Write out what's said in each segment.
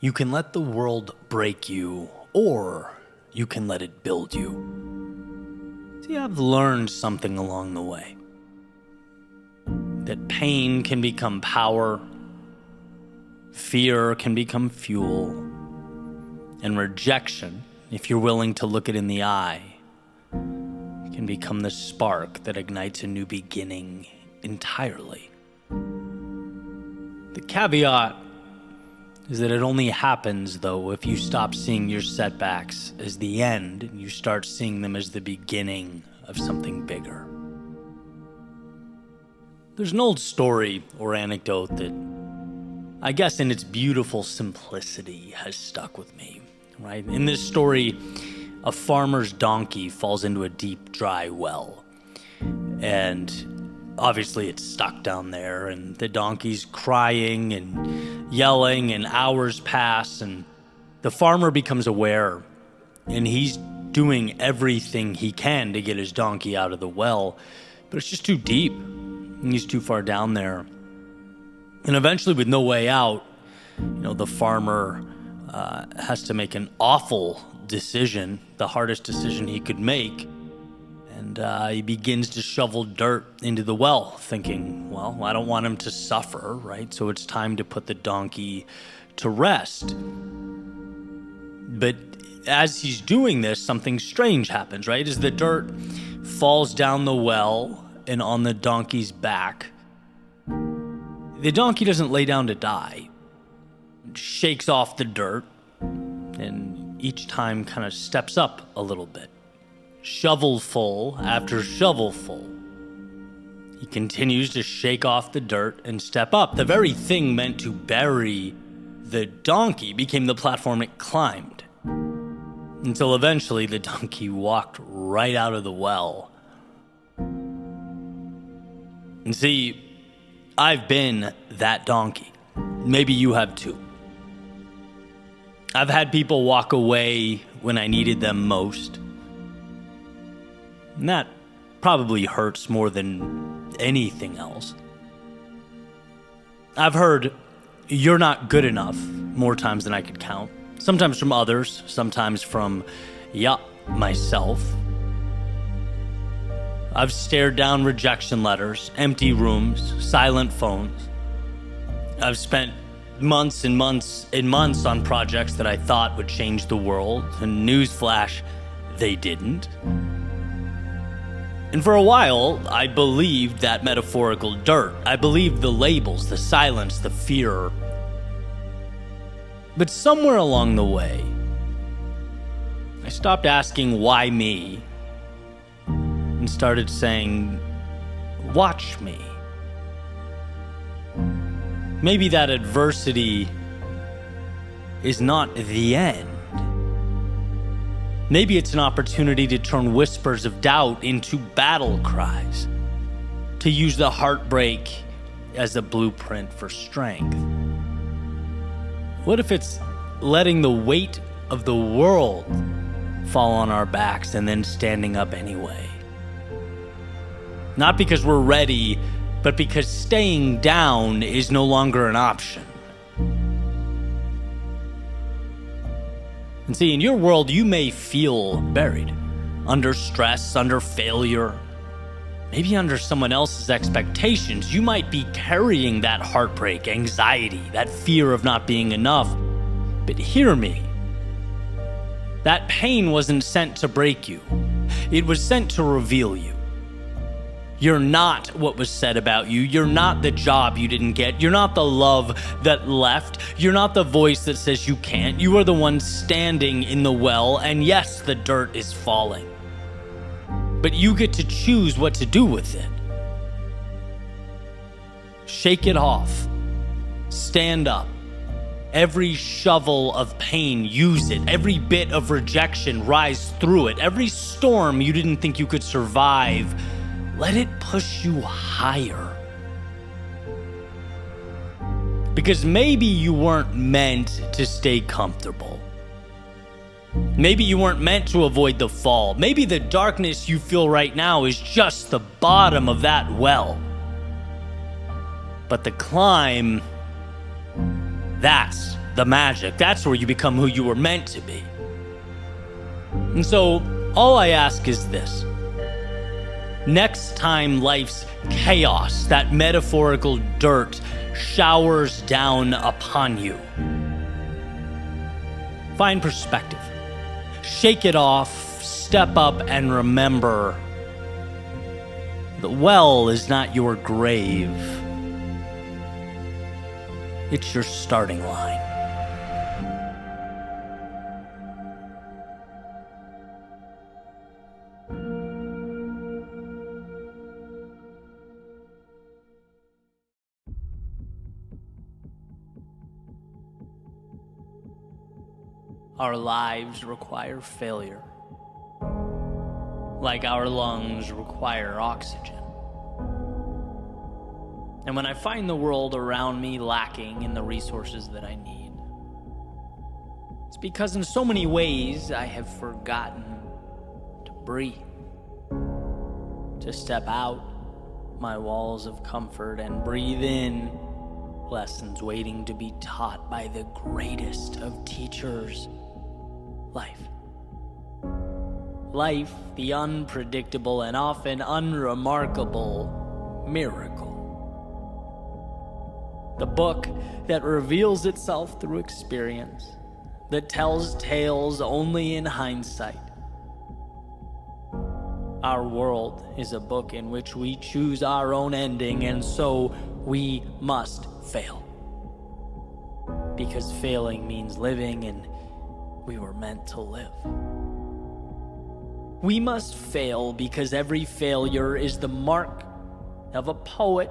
You can let the world break you, or you can let it build you. See, I've learned something along the way. That pain can become power, fear can become fuel, and rejection, if you're willing to look it in the eye, can become the spark that ignites a new beginning entirely. The caveat is that it only happens, though, if you stop seeing your setbacks as the end and you start seeing them as the beginning of something bigger. There's an old story or anecdote that, I guess in its beautiful simplicity, has stuck with me, right? In this story, a farmer's donkey falls into a deep, dry well. And obviously it's stuck down there, and the donkey's crying and yelling, and hours pass, and the farmer becomes aware, and he's doing everything he can to get his donkey out of the well, but it's just too deep, and he's too far down there. And eventually, with no way out, the farmer has to make an awful decision, the hardest decision he could make. And he begins to shovel dirt into the well, thinking, well, I don't want him to suffer, right? So it's time to put the donkey to rest. But as he's doing this, something strange happens, right? As the dirt falls down the well and on the donkey's back, the donkey doesn't lay down to die. It shakes off the dirt and each time kind of steps up a little bit. Shovelful after shovelful. He continues to shake off the dirt and step up. The very thing meant to bury the donkey became the platform it climbed. Until eventually the donkey walked right out of the well. And see, I've been that donkey. Maybe you have too. I've had people walk away when I needed them most. And that probably hurts more than anything else. I've heard, "You're not good enough," more times than I could count. Sometimes from others, sometimes from, myself. I've stared down rejection letters, empty rooms, silent phones. I've spent months and months and months on projects that I thought would change the world, and newsflash, they didn't. And for a while, I believed that metaphorical dirt. I believed the labels, the silence, the fear. But somewhere along the way, I stopped asking why me and started saying, watch me. Maybe that adversity is not the end. Maybe it's an opportunity to turn whispers of doubt into battle cries, to use the heartbreak as a blueprint for strength. What if it's letting the weight of the world fall on our backs and then standing up anyway? Not because we're ready, but because staying down is no longer an option. And see, in your world, you may feel buried, under stress, under failure, maybe under someone else's expectations. You might be carrying that heartbreak, anxiety, that fear of not being enough. But hear me. That pain wasn't sent to break you. It was sent to reveal you. You're not what was said about you. You're not the job you didn't get. You're not the love that left. You're not the voice that says you can't. You are the one standing in the well, and yes, the dirt is falling. But you get to choose what to do with it. Shake it off. Stand up. Every shovel of pain, use it. Every bit of rejection, rise through it. Every storm you didn't think you could survive, let it push you higher. Because maybe you weren't meant to stay comfortable. Maybe you weren't meant to avoid the fall. Maybe the darkness you feel right now is just the bottom of that well. But the climb, that's the magic. That's where you become who you were meant to be. And so all I ask is this. Next time life's chaos, that metaphorical dirt, showers down upon you, find perspective. Shake it off, step up, and remember, the well is not your grave. It's your starting line. Our lives require failure, like our lungs require oxygen. And when I find the world around me lacking in the resources that I need, it's because in so many ways I have forgotten to breathe, to step out my walls of comfort and breathe in lessons waiting to be taught by the greatest of teachers. Life. Life, the unpredictable and often unremarkable miracle. The book that reveals itself through experience, that tells tales only in hindsight. Our world is a book in which we choose our own ending, and so we must fail. Because failing means living, and we were meant to live. We must fail because every failure is the mark of a poet,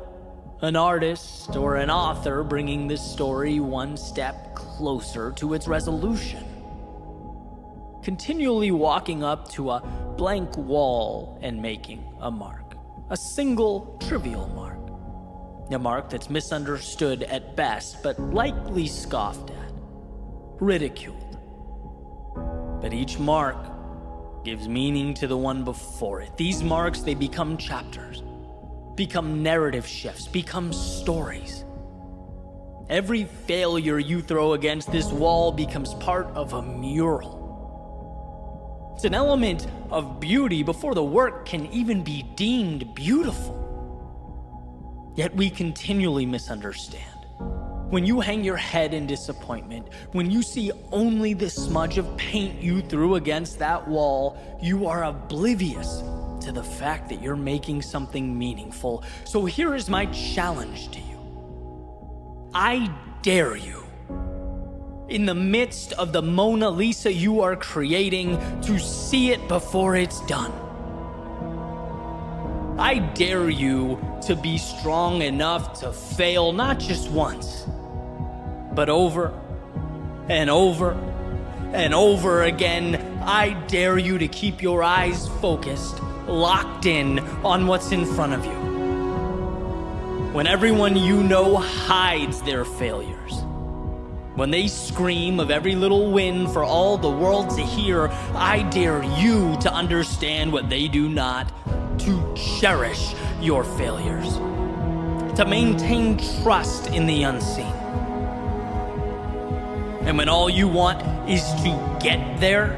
an artist, or an author bringing the story one step closer to its resolution. Continually walking up to a blank wall and making a mark. A single trivial mark. A mark that's misunderstood at best, but likely scoffed at, ridiculed. But each mark gives meaning to the one before it. These marks, they become chapters, become narrative shifts, become stories. Every failure you throw against this wall becomes part of a mural. It's an element of beauty before the work can even be deemed beautiful. Yet we continually misunderstand. When you hang your head in disappointment, when you see only the smudge of paint you threw against that wall, you are oblivious to the fact that you're making something meaningful. So here is my challenge to you. I dare you, in the midst of the Mona Lisa you are creating, to see it before it's done. I dare you to be strong enough to fail not just once, but over and over and over again. I dare you to keep your eyes focused, locked in on what's in front of you. When everyone you know hides their failures, when they scream of every little win for all the world to hear, I dare you to understand what they do not, to cherish your failures, to maintain trust in the unseen. And when all you want is to get there,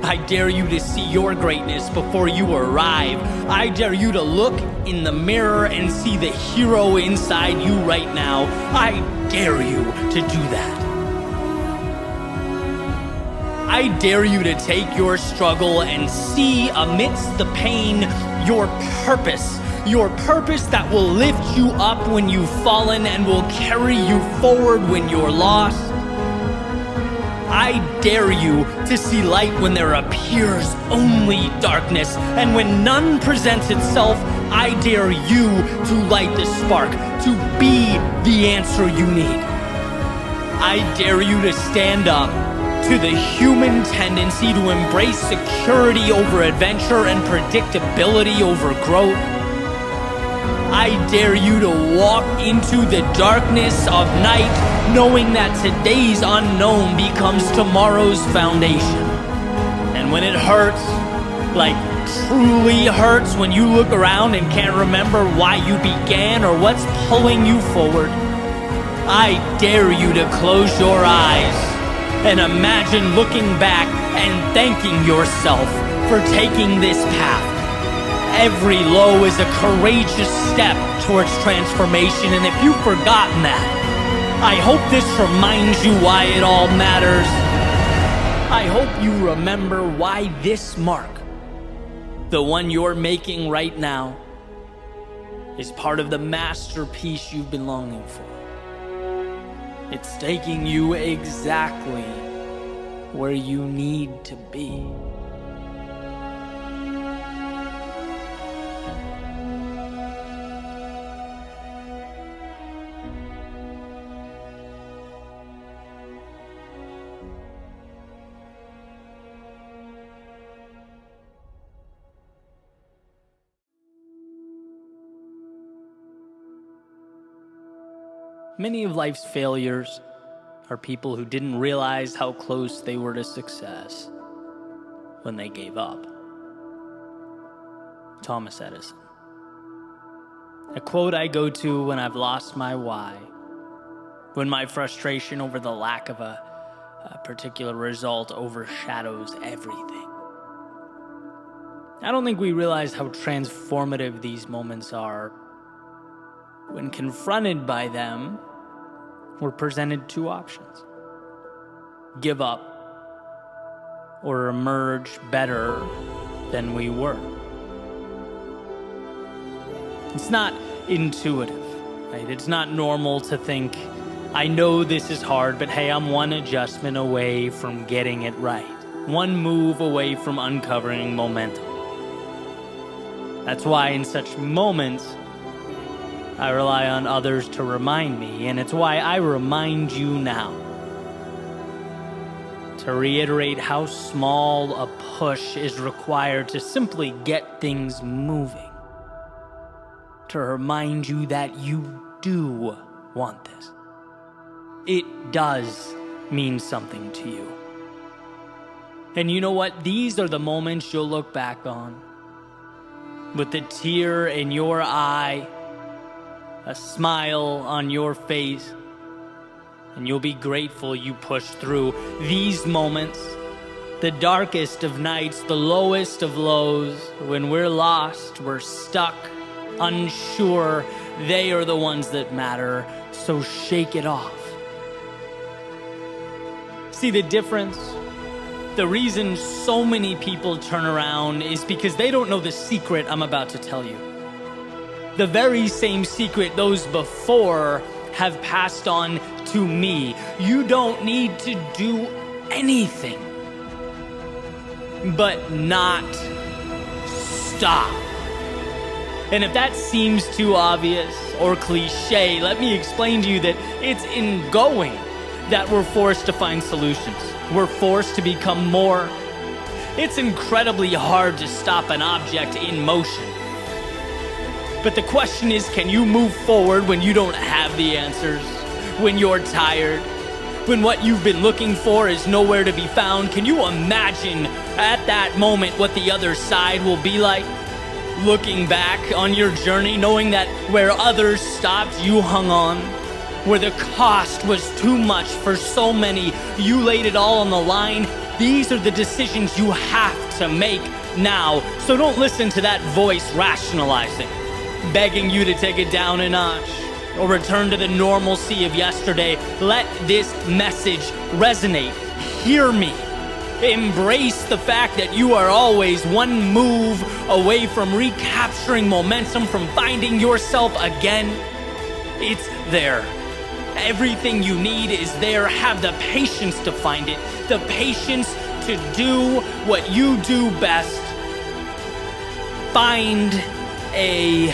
I dare you to see your greatness before you arrive. I dare you to look in the mirror and see the hero inside you right now. I dare you to do that. I dare you to take your struggle and see amidst the pain your purpose that will lift you up when you've fallen and will carry you forward when you're lost. I dare you to see light when there appears only darkness, and when none presents itself, I dare you to light the spark, to be the answer you need. I dare you to stand up to the human tendency to embrace security over adventure and predictability over growth. I dare you to walk into the darkness of night, knowing that today's unknown becomes tomorrow's foundation. And when it hurts, like truly hurts, when you look around and can't remember why you began or what's pulling you forward, I dare you to close your eyes and imagine looking back and thanking yourself for taking this path. Every low is a courageous step towards transformation, and if you've forgotten that, I hope this reminds you why it all matters. I hope you remember why this mark, the one you're making right now, is part of the masterpiece you've been longing for. It's taking you exactly where you need to be. Many of life's failures are people who didn't realize how close they were to success when they gave up. Thomas Edison. A quote I go to when I've lost my why, when my frustration over the lack of a particular result overshadows everything. I don't think we realize how transformative these moments are. When confronted by them, we're presented two options: give up or emerge better than we were. It's not intuitive, right? It's not normal to think, I know this is hard, but hey, I'm one adjustment away from getting it right. One move away from uncovering momentum. That's why in such moments, I rely on others to remind me, and it's why I remind you now. To reiterate how small a push is required to simply get things moving. To remind you that you do want this. It does mean something to you. And you know what? These are the moments you'll look back on with the tear in your eye, a smile on your face, and you'll be grateful you pushed through. These moments, the darkest of nights, the lowest of lows, when we're lost, we're stuck, unsure, they are the ones that matter, so shake it off. See the difference? The reason so many people turn around is because they don't know the secret I'm about to tell you. The very same secret those before have passed on to me. You don't need to do anything but not stop. And if that seems too obvious or cliche, let me explain to you that it's in going that we're forced to find solutions. We're forced to become more. It's incredibly hard to stop an object in motion. But the question is, can you move forward when you don't have the answers? When you're tired? When what you've been looking for is nowhere to be found? Can you imagine at that moment what the other side will be like? Looking back on your journey, knowing that where others stopped, you hung on. Where the cost was too much for so many, you laid it all on the line. These are the decisions you have to make now. So don't listen to that voice rationalizing, begging you to take it down a notch or return to the normalcy of yesterday. Let this message resonate. Hear me. Embrace the fact that you are always one move away from recapturing momentum, from finding yourself again. It's there. Everything you need is there. Have the patience to find it, the patience to do what you do best. Find a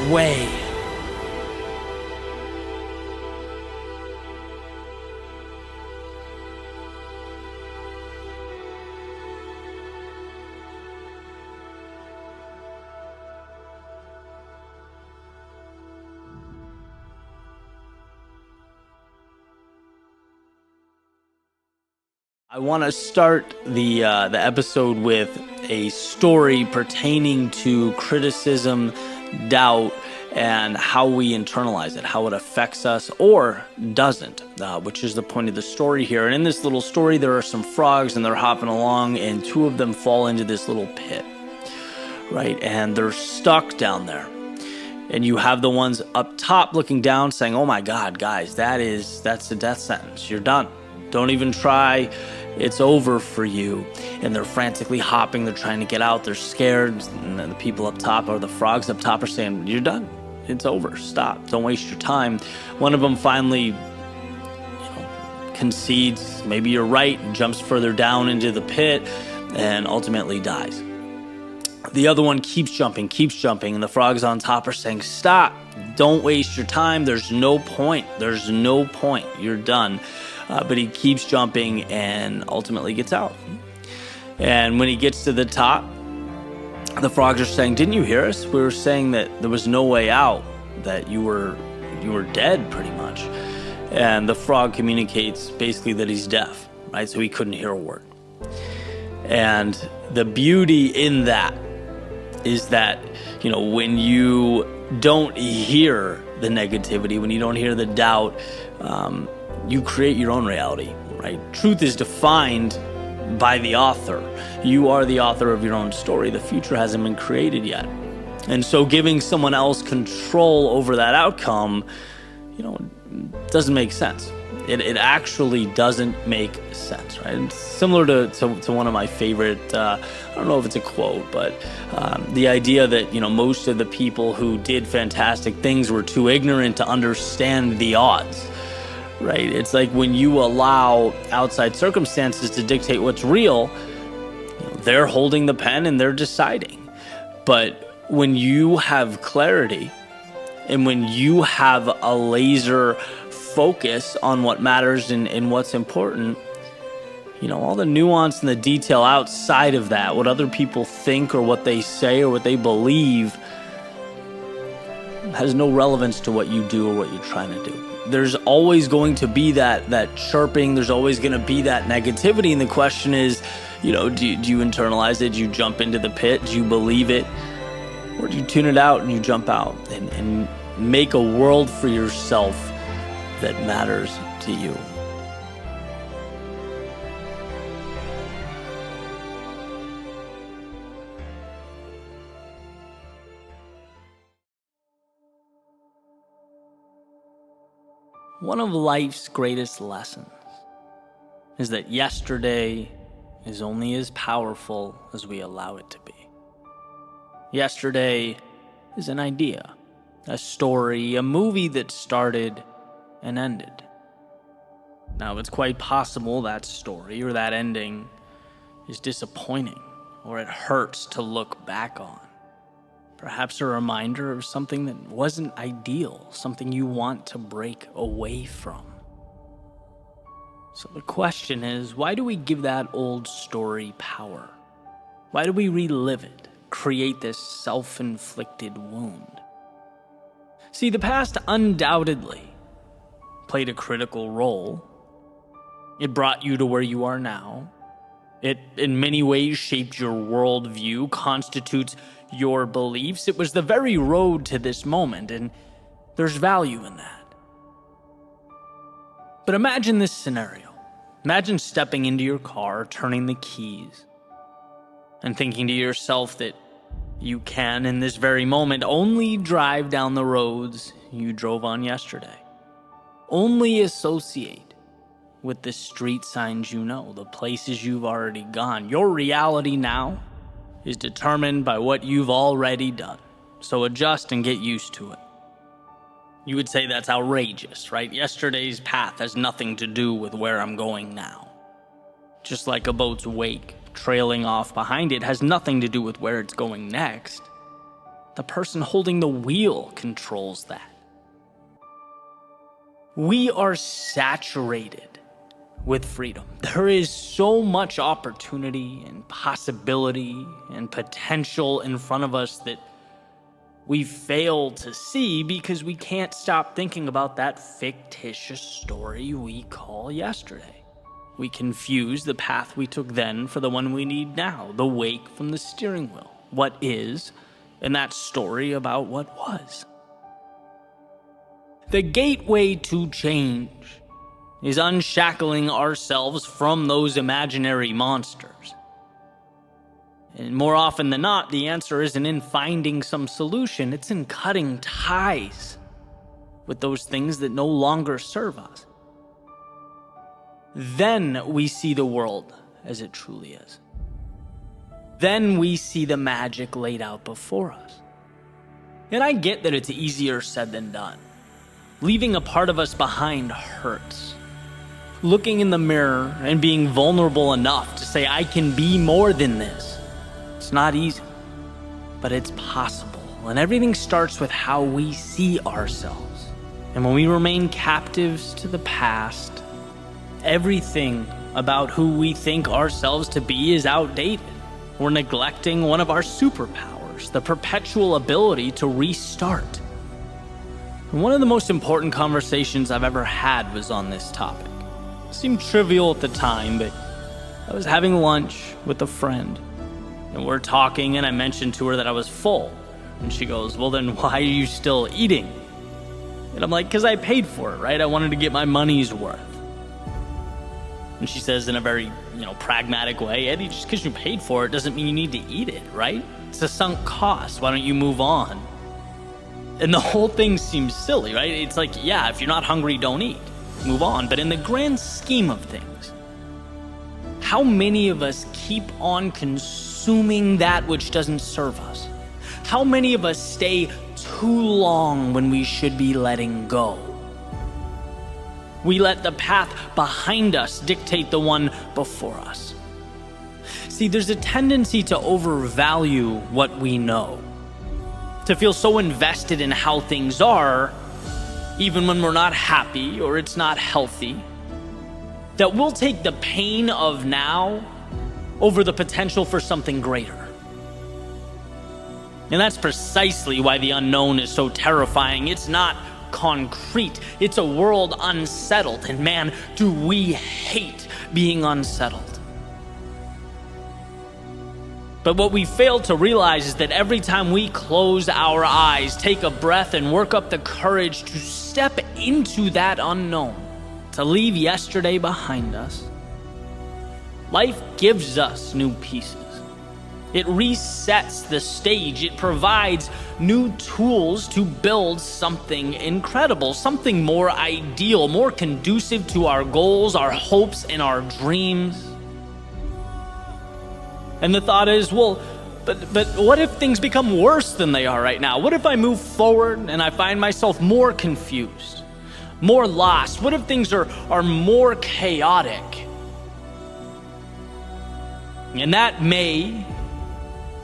way. I want to start the episode with a story pertaining to criticism, doubt, and how we internalize it, how it affects us or doesn't, which is the point of the story here. And in this little story, there are some frogs and they're hopping along, and two of them fall into this little pit, right? And they're stuck down there. And you have the ones up top looking down saying, oh my God, guys, that's a death sentence. You're done. Don't even try. It's over for you. And they're frantically hopping. They're trying to get out. They're scared. And the people up top, or the frogs up top, are saying, you're done. It's over. Stop. Don't waste your time. One of them finally concedes, maybe you're right, and jumps further down into the pit and ultimately dies. The other one keeps jumping, and the frogs on top are saying, stop, don't waste your time, there's no point, you're done. But he keeps jumping and ultimately gets out. And when he gets to the top, the frogs are saying, didn't you hear us? We were saying that there was no way out, that you were dead pretty much. And the frog communicates basically that he's deaf, right? So he couldn't hear a word. And the beauty in that is that, when you don't hear the negativity, when you don't hear the doubt, you create your own reality, right? Truth is defined by the author. You are the author of your own story. The future hasn't been created yet. And so giving someone else control over that outcome, doesn't make sense. It actually doesn't make sense, right? It's similar to one of my favorite, I don't know if it's a quote, but the idea that, most of the people who did fantastic things were too ignorant to understand the odds, right? It's like when you allow outside circumstances to dictate what's real, they're holding the pen and they're deciding. But when you have clarity and when you have a laser focus on what matters and what's important, all the nuance and the detail outside of that, what other people think or what they say or what they believe, has no relevance to what you do or what you're trying to do. There's always going to be that chirping. There's always going to be that negativity. And the question is, do you internalize it? Do you jump into the pit? Do you believe it? Or do you tune it out and you jump out and make a world for yourself that matters to you? One of life's greatest lessons is that yesterday is only as powerful as we allow it to be. Yesterday is an idea, a story, a movie that started and ended. Now, it's quite possible that story or that ending is disappointing, or it hurts to look back on. Perhaps a reminder of something that wasn't ideal, something you want to break away from. So the question is, why do we give that old story power? Why do we relive it, create this self-inflicted wound? See, the past undoubtedly played a critical role. It brought you to where you are now. It, in many ways, shaped your worldview, constitutes your beliefs. It was the very road to this moment, and there's value in that. But imagine this scenario. Imagine stepping into your car, turning the keys, and thinking to yourself that you can, in this very moment, only drive down the roads you drove on yesterday. Only associate with the street signs the places you've already gone. Your reality now is determined by what you've already done. So adjust and get used to it. You would say that's outrageous, right? Yesterday's path has nothing to do with where I'm going now. Just like a boat's wake trailing off behind it has nothing to do with where it's going next. The person holding the wheel controls that. We are saturated with freedom. There is so much opportunity and possibility and potential in front of us that we fail to see because we can't stop thinking about that fictitious story we call yesterday. We confuse the path we took then for the one we need now, the wake from the steering wheel. What is, and that story about what was. The gateway to change is unshackling ourselves from those imaginary monsters. And more often than not, the answer isn't in finding some solution, it's in cutting ties with those things that no longer serve us. Then we see the world as it truly is. Then we see the magic laid out before us. And I get that it's easier said than done. Leaving a part of us behind hurts. Looking in the mirror and being vulnerable enough to say, I can be more than this. It's not easy, but it's possible. And everything starts with how we see ourselves. And when we remain captives to the past, everything about who we think ourselves to be is outdated. We're neglecting one of our superpowers, the perpetual ability to restart. And one of the most important conversations I've ever had was on this topic. It seemed trivial at the time, but I was having lunch with a friend, and we're talking, and I mentioned to her that I was full. And she goes, well, then why are you still eating? And I'm like, because I paid for it, right? I wanted to get my money's worth. And she says in a very, pragmatic way, Eddie, just because you paid for it doesn't mean you need to eat it, right? It's a sunk cost. Why don't you move on? And the whole thing seems silly, right? It's like, yeah, if you're not hungry, don't eat. Move on. But in the grand scheme of things, how many of us keep on consuming that which doesn't serve us? How many of us stay too long when we should be letting go? We let the path behind us dictate the one before us. See, there's a tendency to overvalue what we know, to feel so invested in how things are, even when we're not happy or it's not healthy, that we'll take the pain of now over the potential for something greater. And that's precisely why the unknown is so terrifying. It's not concrete. It's a world unsettled. And man, do we hate being unsettled. But what we fail to realize is that every time we close our eyes, take a breath, and work up the courage to step into that unknown, to leave yesterday behind us, life gives us new pieces. It resets the stage. It provides new tools to build something incredible, something more ideal, more conducive to our goals, our hopes, and our dreams. And the thought is, well, but what if things become worse than they are right now? What if I move forward and I find myself more confused, more lost? What if things are more chaotic? And that may,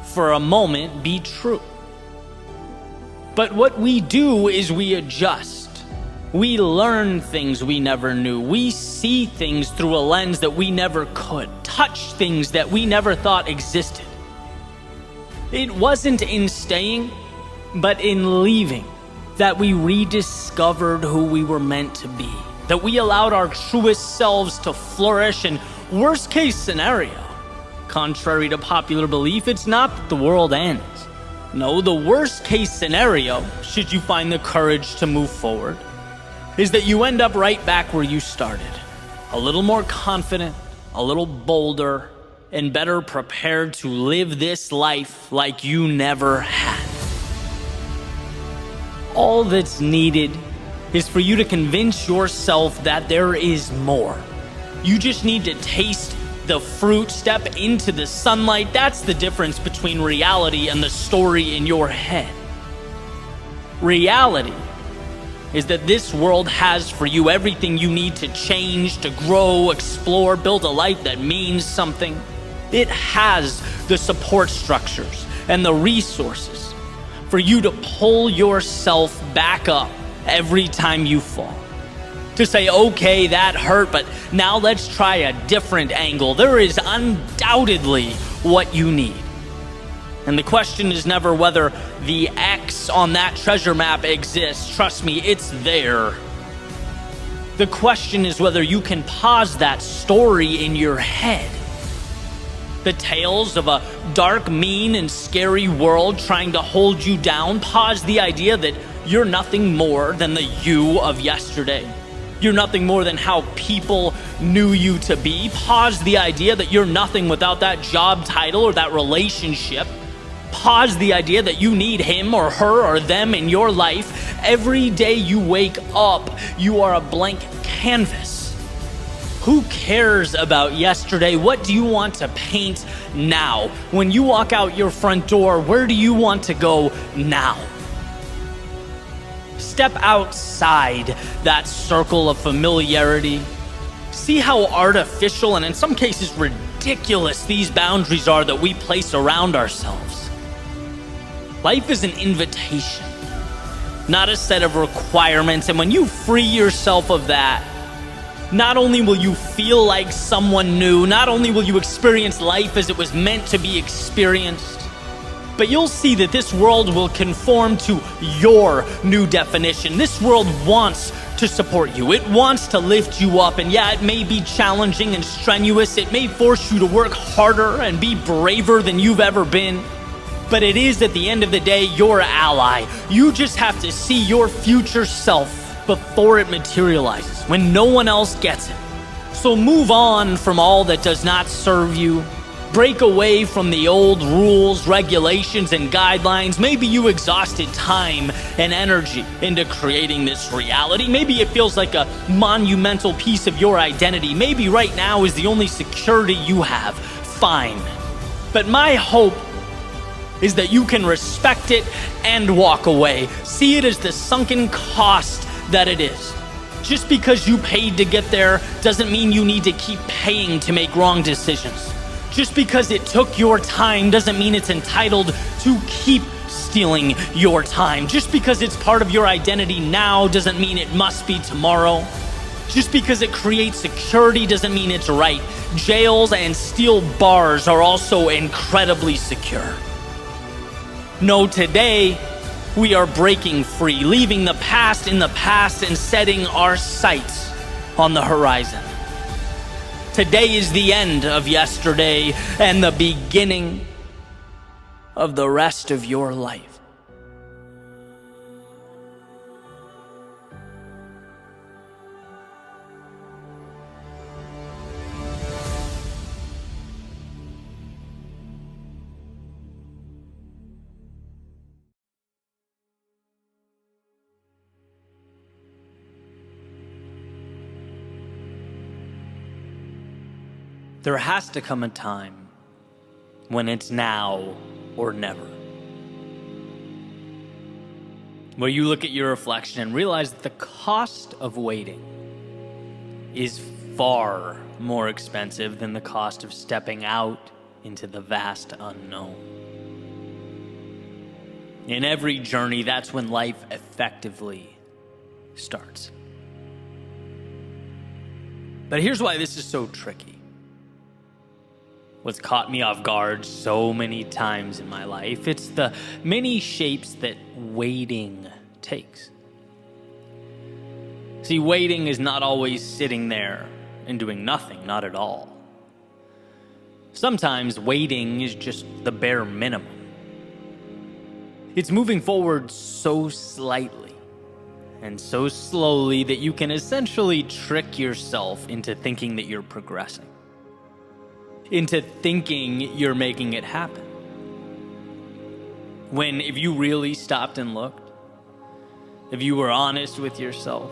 for a moment, be true. But what we do is we adjust. We learn things we never knew. We see things through a lens that we never could. Touch things that we never thought existed. It wasn't in staying, but in leaving, that we rediscovered who we were meant to be. That we allowed our truest selves to flourish. And worst case scenario, contrary to popular belief, it's not that the world ends. No, the worst case scenario, should you find the courage to move forward, is that you end up right back where you started. A little more confident, a little bolder, and better prepared to live this life like you never had. All that's needed is for you to convince yourself that there is more. You just need to taste the fruit, step into the sunlight. That's the difference between reality and the story in your head. Reality is that this world has for you everything you need to change, to grow, explore, build a life that means something. It has the support structures and the resources for you to pull yourself back up every time you fall. To say, okay, that hurt, but now let's try a different angle. There is undoubtedly what you need. And the question is never whether the X on that treasure map exists. Trust me, it's there. The question is whether you can pause that story in your head. The tales of a dark, mean, and scary world trying to hold you down. Pause the idea that you're nothing more than the you of yesterday. You're nothing more than how people knew you to be. Pause the idea that you're nothing without that job title or that relationship. Pause the idea that you need him or her or them in your life. Every day you wake up, you are a blank canvas. Who cares about yesterday? What do you want to paint now? When you walk out your front door, where do you want to go now? Step outside that circle of familiarity. See how artificial and in some cases ridiculous these boundaries are that we place around ourselves. Life is an invitation, not a set of requirements. And when you free yourself of that, not only will you feel like someone new, not only will you experience life as it was meant to be experienced, but you'll see that this world will conform to your new definition. This world wants to support you. It wants to lift you up. And yeah, it may be challenging and strenuous. It may force you to work harder and be braver than you've ever been. But it is, at the end of the day, your ally. You just have to see your future self before it materializes, when no one else gets it. So move on from all that does not serve you. Break away from the old rules, regulations, and guidelines. Maybe you exhausted time and energy into creating this reality. Maybe it feels like a monumental piece of your identity. Maybe right now is the only security you have. Fine. But my hope is that you can respect it and walk away. See it as the sunken cost that it is. Just because you paid to get there doesn't mean you need to keep paying to make wrong decisions. Just because it took your time doesn't mean it's entitled to keep stealing your time. Just because it's part of your identity now doesn't mean it must be tomorrow. Just because it creates security doesn't mean it's right. Jails and steel bars are also incredibly secure. No, today we are breaking free, leaving the past in the past and setting our sights on the horizon. Today is the end of yesterday and the beginning of the rest of your life. There has to come a time when it's now or never. Where you look at your reflection and realize that the cost of waiting is far more expensive than the cost of stepping out into the vast unknown. In every journey, that's when life effectively starts. But here's why this is so tricky. What's caught me off guard so many times in my life, it's the many shapes that waiting takes. See, waiting is not always sitting there and doing nothing, not at all. Sometimes waiting is just the bare minimum. It's moving forward so slightly and so slowly that you can essentially trick yourself into thinking that you're progressing, into thinking you're making it happen. When if you really stopped and looked, if you were honest with yourself,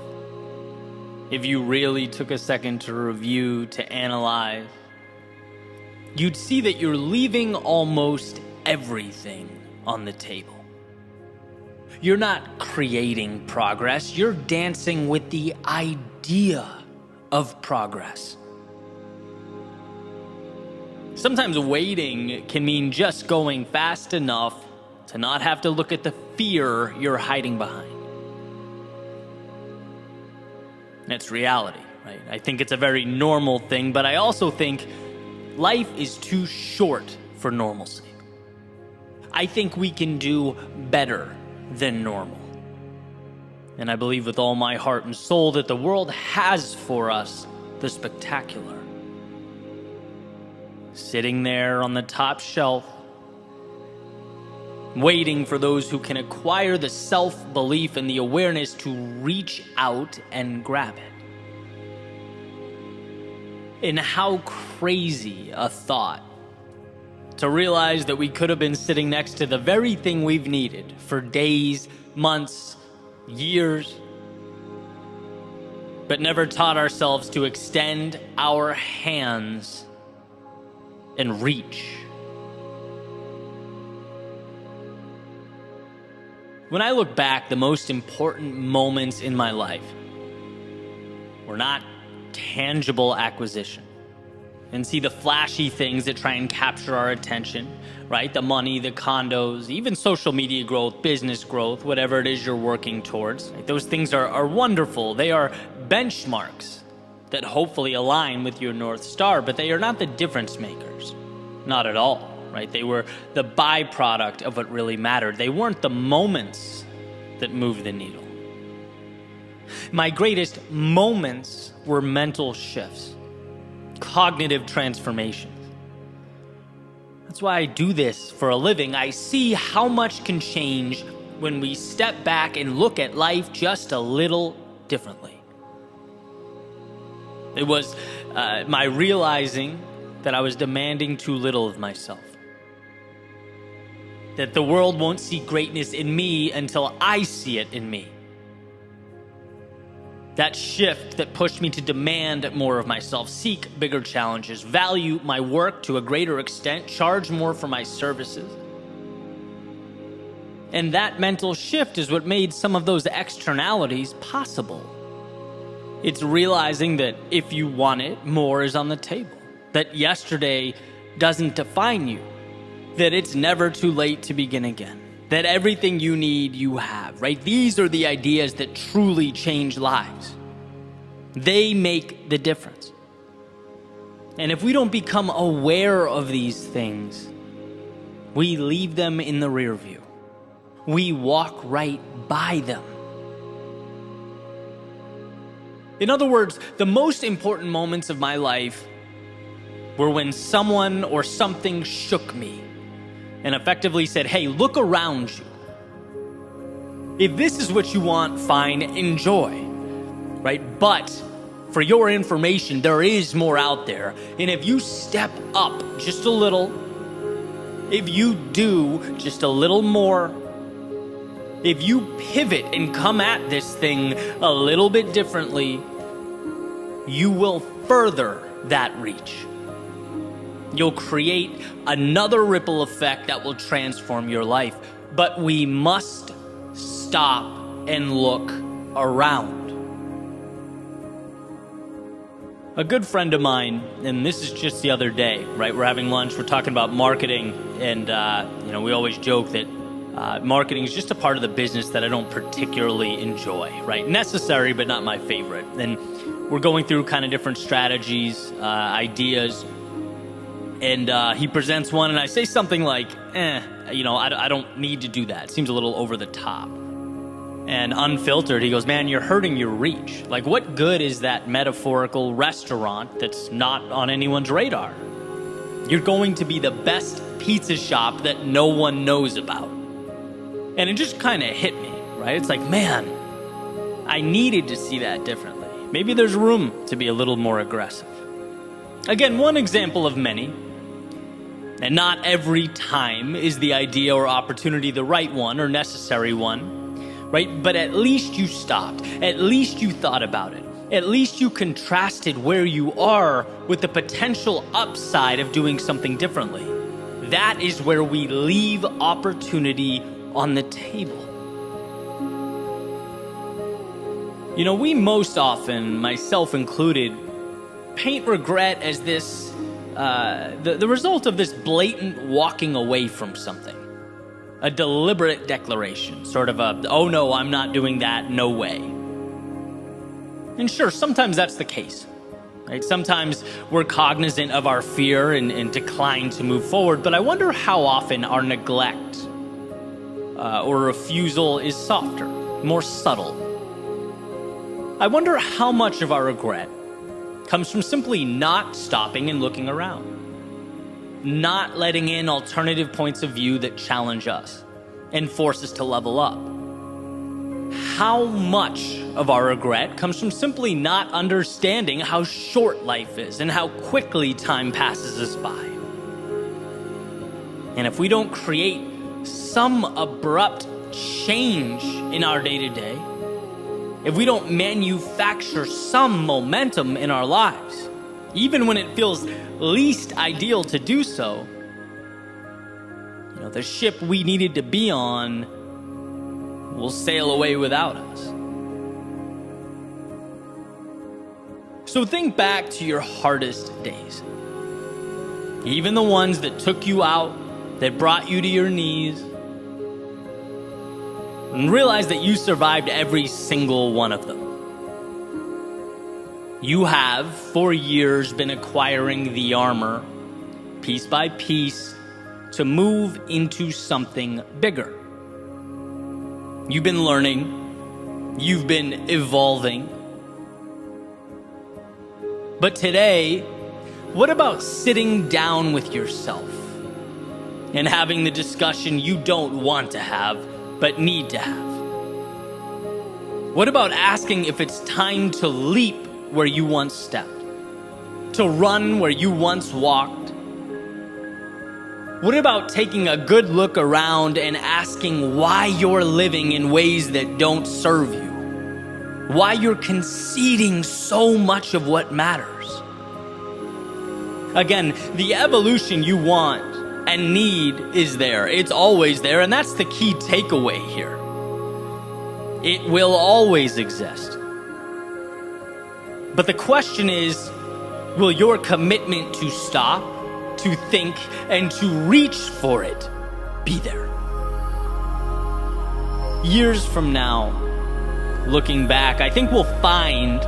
if you really took a second to review, to analyze, you'd see that you're leaving almost everything on the table. You're not creating progress, you're dancing with the idea of progress. Sometimes waiting can mean just going fast enough to not have to look at the fear you're hiding behind. It's reality, right? I think it's a very normal thing, but I also think life is too short for normalcy. I think we can do better than normal. And I believe with all my heart and soul that the world has for us the spectacular. Sitting there on the top shelf, waiting for those who can acquire the self-belief and the awareness to reach out and grab it. And how crazy a thought to realize that we could have been sitting next to the very thing we've needed for days, months, years, but never taught ourselves to extend our hands and reach. When I look back, the most important moments in my life were not tangible acquisition. And see the flashy things that try and capture our attention, right? The money, the condos, even social media growth, business growth, whatever it is you're working towards. Right? Those things are wonderful. They are benchmarks that hopefully align with your North Star, but they are not the difference makers. Not at all. Right? They were the byproduct of what really mattered. They weren't the moments that moved the needle. My greatest moments were mental shifts, cognitive transformations. That's why I do this for a living. I see how much can change when we step back and look at life just a little differently. It was my realizing that I was demanding too little of myself. That the world won't see greatness in me until I see it in me. That shift that pushed me to demand more of myself, seek bigger challenges, value my work to a greater extent, charge more for my services. And that mental shift is what made some of those externalities possible. It's realizing that if you want it, more is on the table. That yesterday doesn't define you. That it's never too late to begin again. That everything you need, you have, right? These are the ideas that truly change lives. They make the difference. And if we don't become aware of these things, we leave them in the rear view. We walk right by them. In other words, the most important moments of my life were when someone or something shook me and effectively said, hey, look around you. If this is what you want, fine, enjoy, right? But for your information, there is more out there. And if you step up just a little, if you do just a little more, if you pivot and come at this thing a little bit differently, you will further that reach. You'll create another ripple effect that will transform your life. But we must stop and look around. A good friend of mine, and this is just the other day, right? We're having lunch, we're talking about marketing, and we always joke that marketing is just a part of the business that I don't particularly enjoy, right? Necessary, but not my favorite. And we're going through kind of different strategies, ideas, and he presents one, and I say something like, I don't need to do that. It seems a little over the top. And unfiltered, he goes, man, you're hurting your reach. Like, what good is that metaphorical restaurant that's not on anyone's radar? You're going to be the best pizza shop that no one knows about. And it just kind of hit me, right? It's like, man, I needed to see that differently. Maybe there's room to be a little more aggressive. Again, one example of many. And not every time is the idea or opportunity the right one or necessary one, right? But at least you stopped. At least you thought about it. At least you contrasted where you are with the potential upside of doing something differently. That is where we leave opportunity on the table. We most often, myself included, paint regret as this the result of this blatant walking away from something. A deliberate declaration, sort of oh no, I'm not doing that, no way. And sure, sometimes that's the case, right? Sometimes we're cognizant of our fear and decline to move forward, but I wonder how often our neglect or refusal is softer, more subtle. I wonder how much of our regret comes from simply not stopping and looking around, not letting in alternative points of view that challenge us, and force us to level up. How much of our regret comes from simply not understanding how short life is and how quickly time passes us by? And if we don't create some abrupt change in our day-to-day, if we don't manufacture some momentum in our lives, even when it feels least ideal to do so, the ship we needed to be on will sail away without us. So think back to your hardest days. Even the ones that took you out, that brought you to your knees, and realize that you survived every single one of them. You have, for years, been acquiring the armor, piece by piece, to move into something bigger. You've been learning, you've been evolving. But today, what about sitting down with yourself and having the discussion you don't want to have, but need to have? What about asking if it's time to leap where you once stepped, to run where you once walked? What about taking a good look around and asking why you're living in ways that don't serve you? Why you're conceding so much of what matters? Again, the evolution you want and need is there. It's always there, and that's the key takeaway here. It will always exist. But the question is, will your commitment to stop, to think, and to reach for it be there? Years from now, looking back, I think we'll find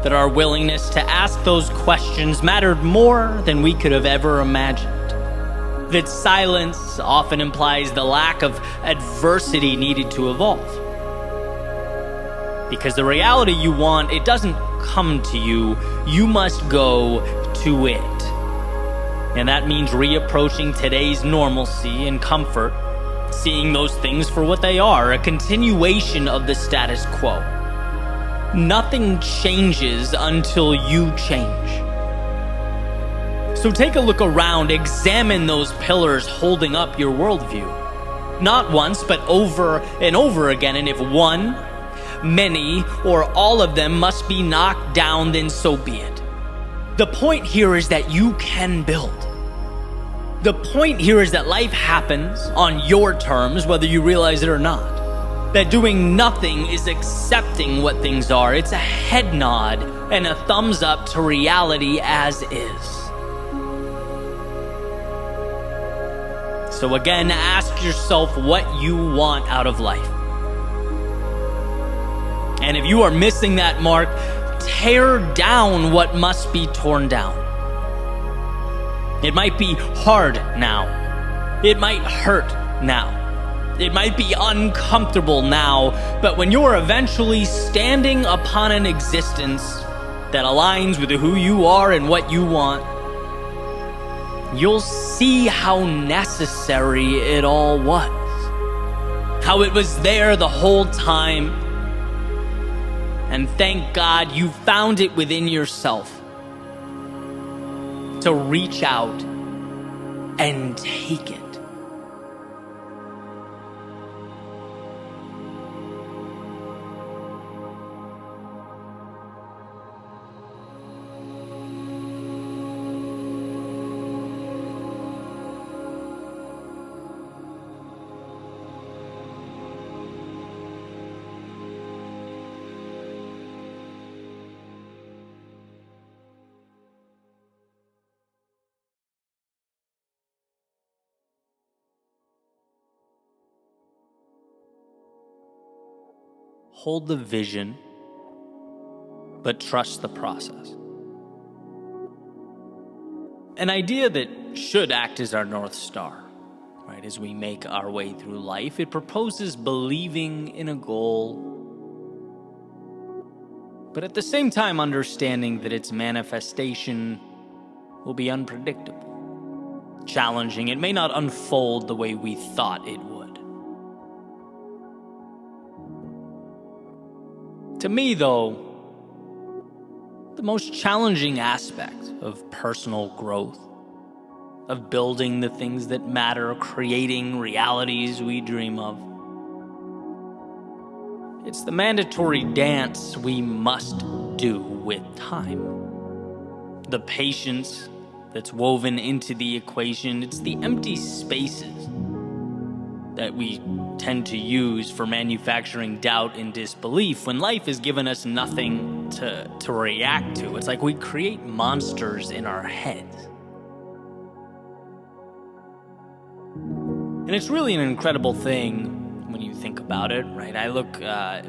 that our willingness to ask those questions mattered more than we could have ever imagined. That silence often implies the lack of adversity needed to evolve. Because the reality you want, it doesn't come to you, you must go to it. And that means reapproaching today's normalcy and comfort, seeing those things for what they are, a continuation of the status quo. Nothing changes until you change. So take a look around, examine those pillars holding up your worldview. Not once, but over and over again. And if one, many, or all of them must be knocked down, then so be it. The point here is that you can build. The point here is that life happens on your terms, whether you realize it or not. That doing nothing is accepting what things are. It's a head nod and a thumbs up to reality as is. So again, ask yourself what you want out of life. And if you are missing that mark, tear down what must be torn down. It might be hard now. It might hurt now. It might be uncomfortable now, but when you're eventually standing upon an existence that aligns with who you are and what you want, you'll see how necessary it all was. How it was there the whole time. And thank God you found it within yourself to reach out and take it. Hold the vision, but trust the process. An idea that should act as our North Star, right, as we make our way through life. It proposes believing in a goal, but at the same time understanding that its manifestation will be unpredictable, challenging. It may not unfold the way we thought it would. To me, though, the most challenging aspect of personal growth, of building the things that matter, creating realities we dream of, it's the mandatory dance we must do with time. The patience that's woven into the equation, it's the empty spaces that we tend to use for manufacturing doubt and disbelief when life has given us nothing to react to. It's like we create monsters in our heads. And it's really an incredible thing when you think about it, right? I look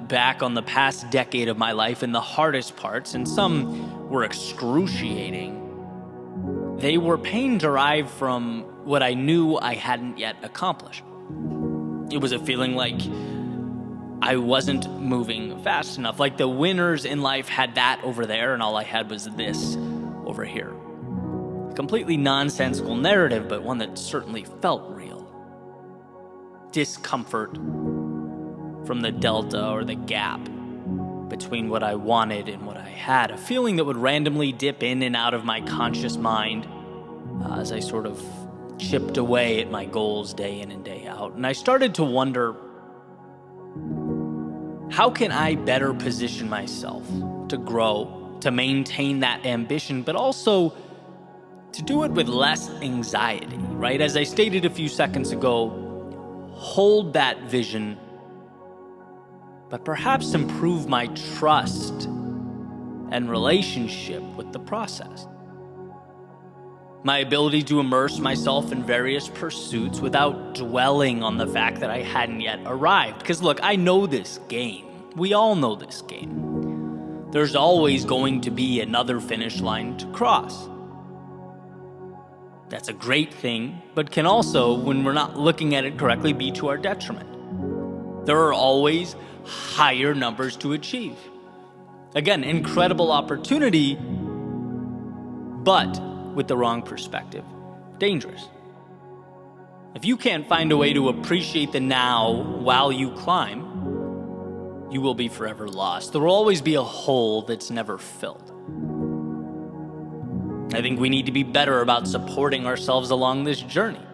back on the past decade of my life, and the hardest parts, and some were excruciating, they were pain derived from what I knew I hadn't yet accomplished. It was a feeling like I wasn't moving fast enough, like the winners in life had that over there and all I had was this over here. A completely nonsensical narrative, but one that certainly felt real. Discomfort from the delta or the gap between what I wanted and what I had. A feeling that would randomly dip in and out of my conscious mind as I sort of chipped away at my goals day in and day out. And I started to wonder, how can I better position myself to grow, to maintain that ambition, but also to do it with less anxiety, right? As I stated a few seconds ago, hold that vision, but perhaps improve my trust and relationship with the process. My ability to immerse myself in various pursuits without dwelling on the fact that I hadn't yet arrived. Because look, I know this game. We all know this game. There's always going to be another finish line to cross. That's a great thing, but can also, when we're not looking at it correctly, be to our detriment. There are always higher numbers to achieve. Again, incredible opportunity, but with the wrong perspective, dangerous. If you can't find a way to appreciate the now while you climb, you will be forever lost. There will always be a hole that's never filled. I think we need to be better about supporting ourselves along this journey.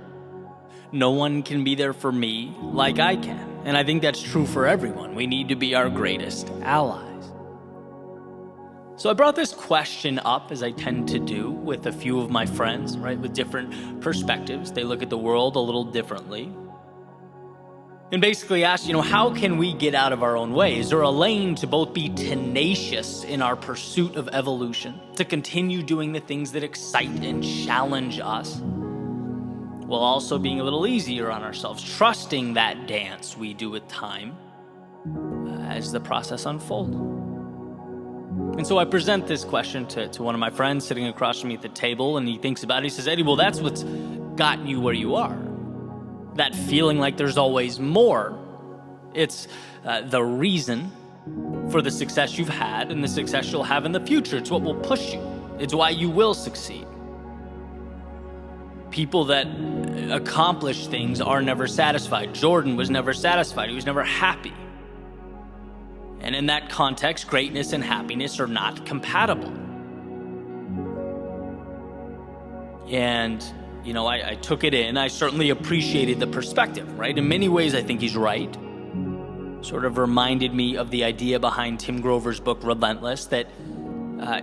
No one can be there for me like I can. And I think that's true for everyone. We need to be our greatest allies. So I brought this question up, as I tend to do with a few of my friends, right, with different perspectives. They look at the world a little differently. And basically asked, how can we get out of our own way? Is there a lane to both be tenacious in our pursuit of evolution, to continue doing the things that excite and challenge us, while also being a little easier on ourselves, trusting that dance we do with time as the process unfolds? And so I present this question to one of my friends sitting across from me at the table, and he thinks about it. He says, Eddie, well, that's what's gotten you where you are. That feeling like there's always more. It's the reason for the success you've had and the success you'll have in the future. It's what will push you. It's why you will succeed. People that accomplish things are never satisfied. Jordan was never satisfied. He was never happy. And in that context, greatness and happiness are not compatible. And I took it in. I certainly appreciated the perspective, right? In many ways, I think he's right. Sort of reminded me of the idea behind Tim Grover's book, Relentless, that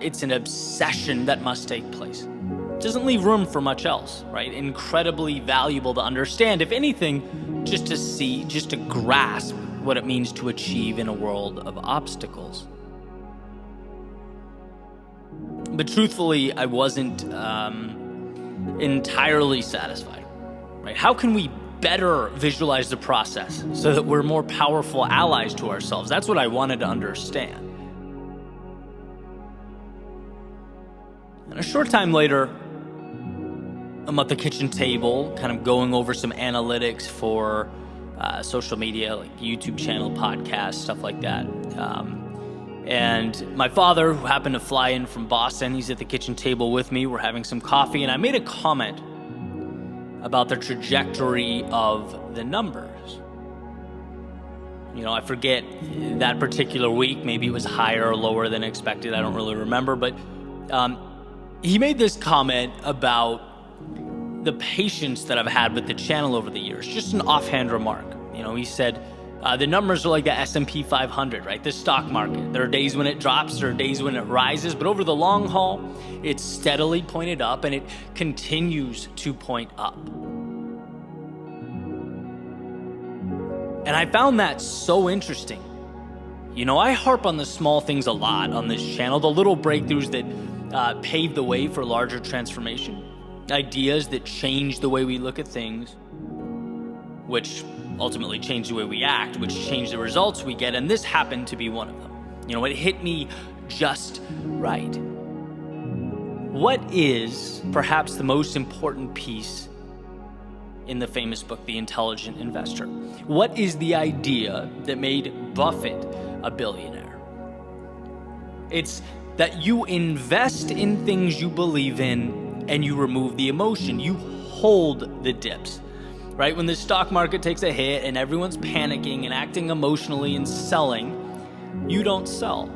it's an obsession that must take place. It doesn't leave room for much else, right? Incredibly valuable to understand, if anything, just to see, just to grasp what it means to achieve in a world of obstacles. But truthfully, I wasn't entirely satisfied, right? How can we better visualize the process so that we're more powerful allies to ourselves? That's what I wanted to understand. And a short time later, I'm at the kitchen table, kind of going over some analytics for social media, like YouTube channel, podcasts, stuff like that. And my father, who happened to fly in from Boston, he's at the kitchen table with me. We're having some coffee, and I made a comment about the trajectory of the numbers. I forget that particular week. Maybe it was higher or lower than expected. I don't really remember. But he made this comment about the patience that I've had with the channel over the years. Just an offhand remark. He said, the numbers are like the S&P 500, right? The stock market. There are days when it drops, there are days when it rises, but over the long haul, it's steadily pointed up and it continues to point up. And I found that so interesting. I harp on the small things a lot on this channel, the little breakthroughs that pave the way for larger transformation, ideas that change the way we look at things, which ultimately change the way we act, which change the results we get, and this happened to be one of them. It hit me just right. What is perhaps the most important piece in the famous book, The Intelligent Investor? What is the idea that made Buffett a billionaire? It's that you invest in things you believe in and you remove the emotion. You hold the dips, right? When the stock market takes a hit and everyone's panicking and acting emotionally and selling, you don't sell.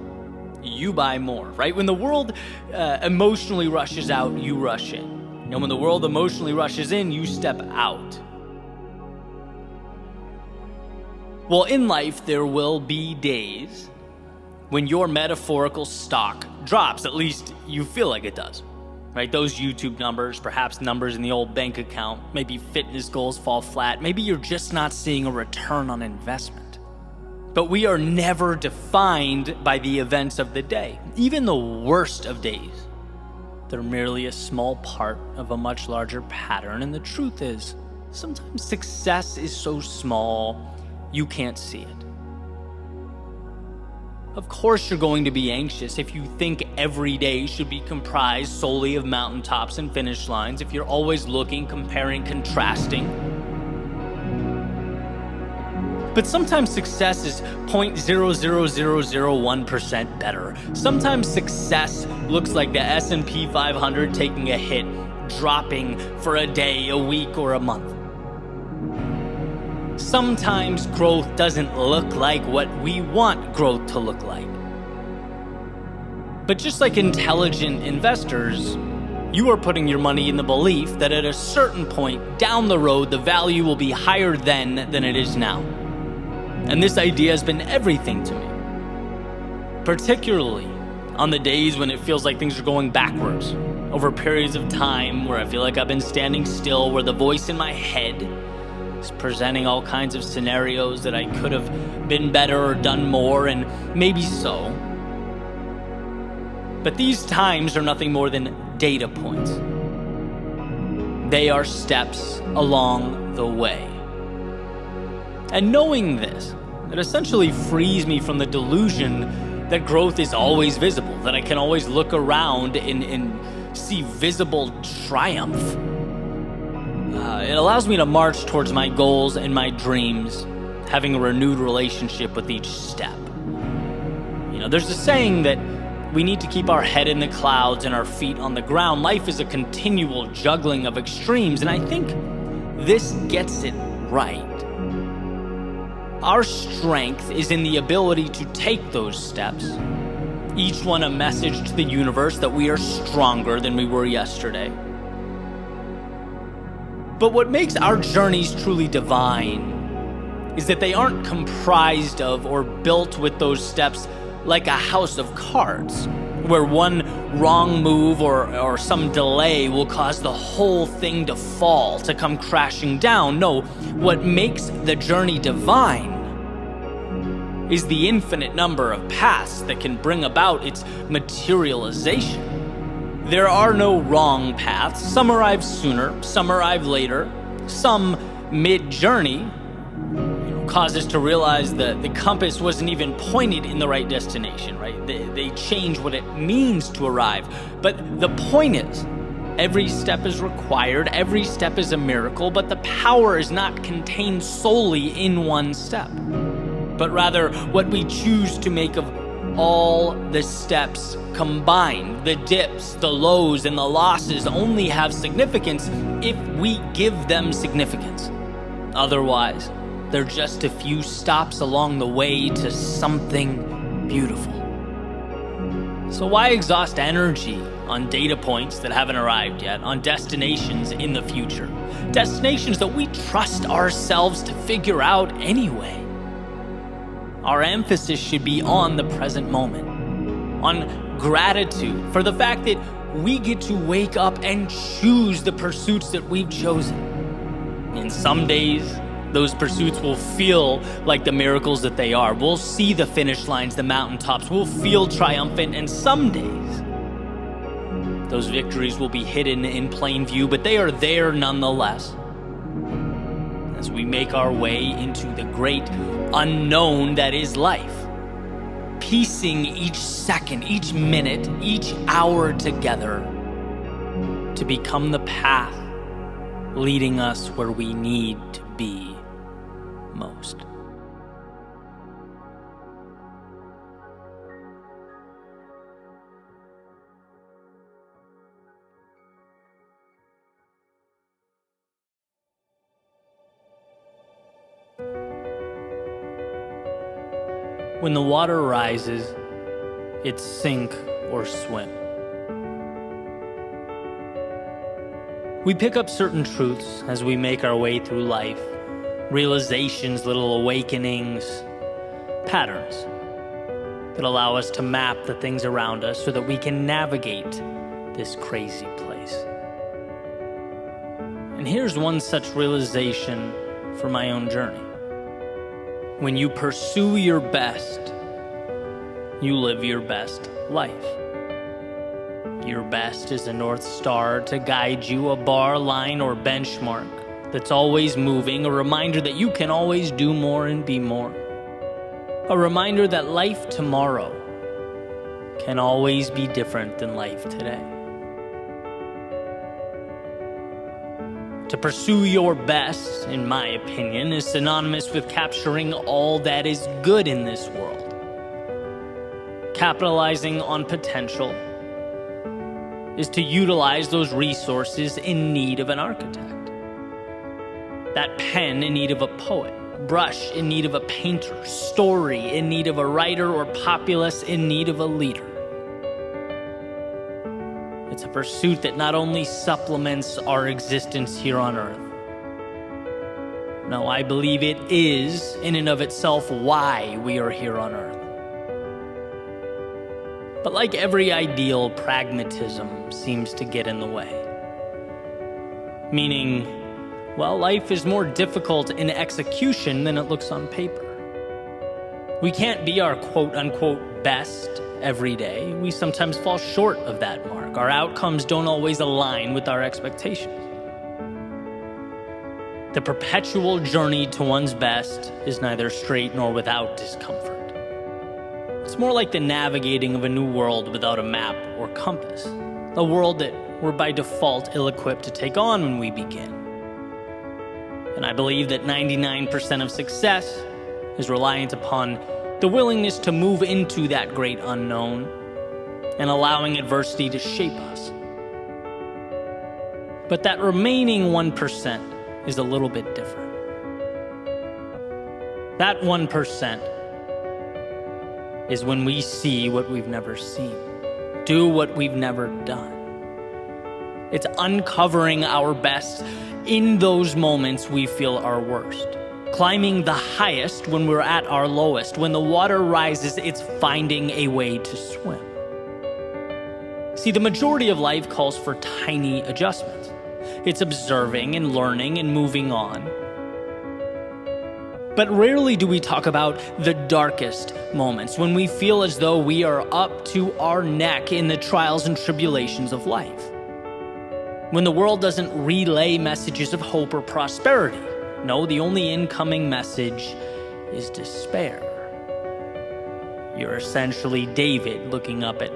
You buy more, right? When the world emotionally rushes out, you rush in. And when the world emotionally rushes in, you step out. Well, in life, there will be days when your metaphorical stock drops. At least you feel like it does, right? Those YouTube numbers, perhaps numbers in the old bank account, maybe fitness goals fall flat. Maybe you're just not seeing a return on investment. But we are never defined by the events of the day, even the worst of days. They're merely a small part of a much larger pattern, and the truth is, sometimes success is so small, you can't see it. Of course you're going to be anxious if you think every day should be comprised solely of mountaintops and finish lines, if you're always looking, comparing, contrasting. But sometimes success is 0.00001% better. Sometimes success looks like the S&P 500 taking a hit, dropping for a day, a week, or a month. Sometimes growth doesn't look like what we want growth to look like. But just like intelligent investors, you are putting your money in the belief that at a certain point down the road, the value will be higher then than it is now. And this idea has been everything to me, particularly on the days when it feels like things are going backwards, over periods of time where I feel like I've been standing still, where the voice in my head is presenting all kinds of scenarios that I could have been better or done more, and maybe so. But these times are nothing more than data points. They are steps along the way. And knowing this, it essentially frees me from the delusion that growth is always visible, that I can always look around and see visible triumph. It allows me to march towards my goals and my dreams, having a renewed relationship with each step. There's a saying that we need to keep our head in the clouds and our feet on the ground. Life is a continual juggling of extremes, and I think this gets it right. Our strength is in the ability to take those steps, each one a message to the universe that we are stronger than we were yesterday. But what makes our journeys truly divine is that they aren't comprised of or built with those steps like a house of cards, where one wrong move or some delay will cause the whole thing to fall, to come crashing down. No, what makes the journey divine is the infinite number of paths that can bring about its materialization. There are no wrong paths. Some arrive sooner, some arrive later, some mid-journey cause us to realize that the compass wasn't even pointed in the right destination, right? They change what it means to arrive. But the point is, every step is required, every step is a miracle, but the power is not contained solely in one step, but rather what we choose to make of all the steps combined. The dips, the lows, and the losses only have significance if we give them significance. Otherwise, They're just a few stops along the way to something beautiful. So why exhaust energy on data points that haven't arrived yet, on destinations in the future? Destinations that we trust ourselves to figure out anyway. Our emphasis should be on the present moment, on gratitude for the fact that we get to wake up and choose the pursuits that we've chosen. And some days, those pursuits will feel like the miracles that they are. We'll see the finish lines, the mountaintops. We'll feel triumphant. And some days, those victories will be hidden in plain view, but they are there nonetheless. As we make our way into the great unknown that is life, piecing each second, each minute, each hour together to become the path leading us where we need to be most. When the water rises, it's sink or swim. We pick up certain truths as we make our way through life. Realizations, little awakenings, patterns that allow us to map the things around us so that we can navigate this crazy place. And here's one such realization for my own journey. When you pursue your best, you live your best life. Your best is a North Star to guide you, a bar, line, or benchmark that's always moving, a reminder that you can always do more and be more. A reminder that life tomorrow can always be different than life today. To pursue your best, in my opinion, is synonymous with capturing all that is good in this world. Capitalizing on potential is to utilize those resources in need of an architect. That pen in need of a poet, brush in need of a painter, story in need of a writer, or populace in need of a leader. It's a pursuit that not only supplements our existence here on earth. No, I believe it is, in and of itself, why we are here on earth. But like every ideal, pragmatism seems to get in the way. Meaning, well, life is more difficult in execution than it looks on paper. We can't be our quote-unquote best every day. We sometimes fall short of that mark. Our outcomes don't always align with our expectations. The perpetual journey to one's best is neither straight nor without discomfort. It's more like the navigating of a new world without a map or compass. A world that we're by default ill-equipped to take on when we begin. And I believe that 99% of success is reliant upon the willingness to move into that great unknown and allowing adversity to shape us. But that remaining 1% is a little bit different. That 1% is when we see what we've never seen, do what we've never done. It's uncovering our best in those moments we feel our worst. Climbing the highest when we're at our lowest. When the water rises, it's finding a way to swim. See, the majority of life calls for tiny adjustments. It's observing and learning and moving on. But rarely do we talk about the darkest moments, when we feel as though we are up to our neck in the trials and tribulations of life. When the world doesn't relay messages of hope or prosperity. No, the only incoming message is despair. You're essentially David looking up at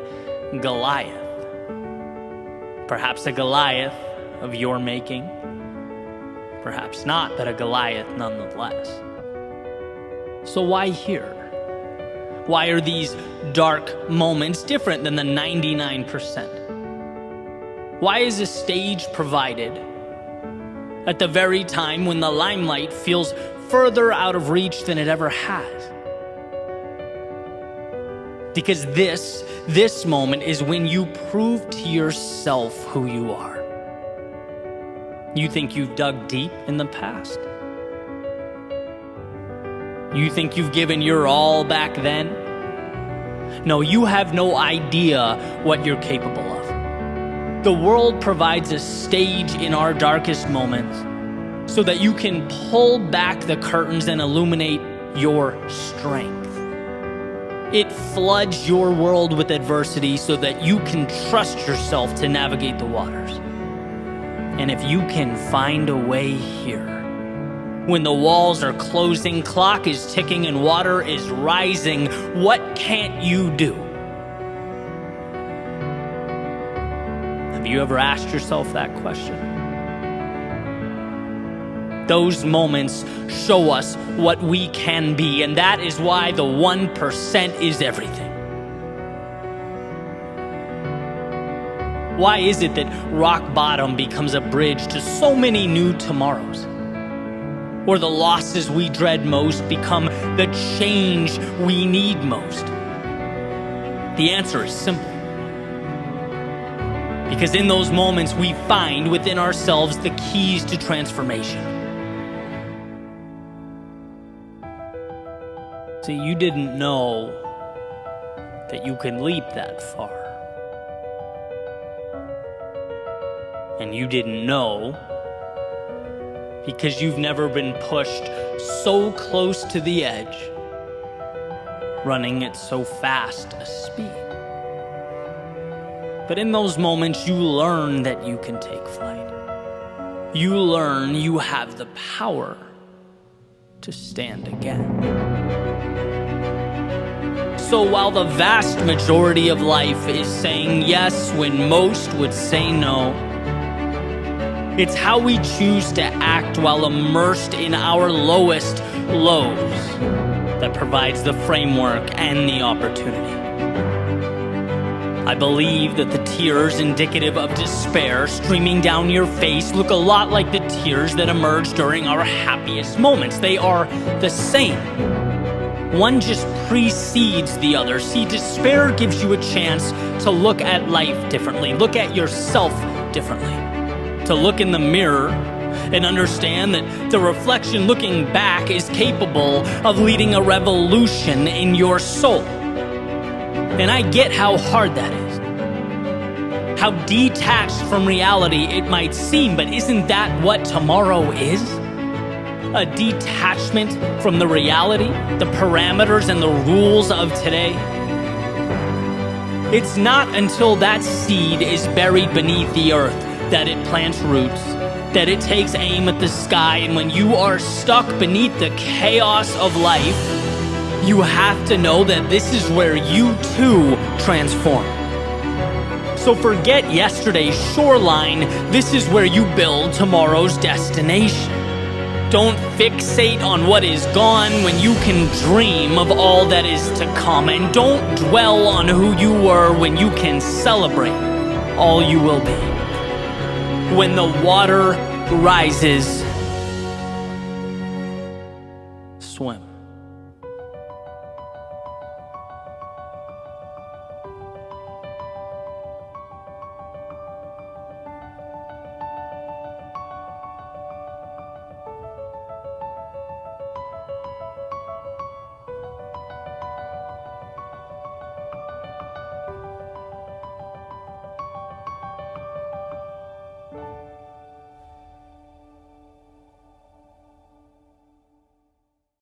Goliath. Perhaps a Goliath of your making. Perhaps not, but a Goliath nonetheless. So why here? Why are these dark moments different than the 99%? Why is a stage provided at the very time when the limelight feels further out of reach than it ever has. Because this moment is when you prove to yourself who you are. You think you've dug deep in the past? You think you've given your all back then? No, you have no idea what you're capable of. The world provides a stage in our darkest moments so that you can pull back the curtains and illuminate your strength. It floods your world with adversity so that you can trust yourself to navigate the waters. And if you can find a way here, when the walls are closing, clock is ticking, and water is rising, what can't you do? Have you ever asked yourself that question? Those moments show us what we can be, and that is why the 1% is everything. Why is it that rock bottom becomes a bridge to so many new tomorrows? Or the losses we dread most become the change we need most? The answer is simple. Because in those moments we find within ourselves the keys to transformation. See, you didn't know that you can leap that far. And you didn't know because you've never been pushed so close to the edge, running at so fast a speed. But in those moments, you learn that you can take flight. You learn you have the power to stand again. So while the vast majority of life is saying yes when most would say no, it's how we choose to act while immersed in our lowest lows that provides the framework and the opportunity. I believe that the tears indicative of despair streaming down your face look a lot like the tears that emerge during our happiest moments. They are the same. One just precedes the other. See, despair gives you a chance to look at life differently, look at yourself differently, to look in the mirror and understand that the reflection looking back is capable of leading a revolution in your soul. And I get how hard that is, how detached from reality it might seem, but isn't that what tomorrow is? A detachment from the reality, the parameters and the rules of today. It's not until that seed is buried beneath the earth that it plants roots, that it takes aim at the sky, and when you are stuck beneath the chaos of life, you have to know that this is where you too transform. So forget yesterday's shoreline, this is where you build tomorrow's destination. Don't fixate on what is gone when you can dream of all that is to come, and don't dwell on who you were when you can celebrate all you will be. When the water rises, swim.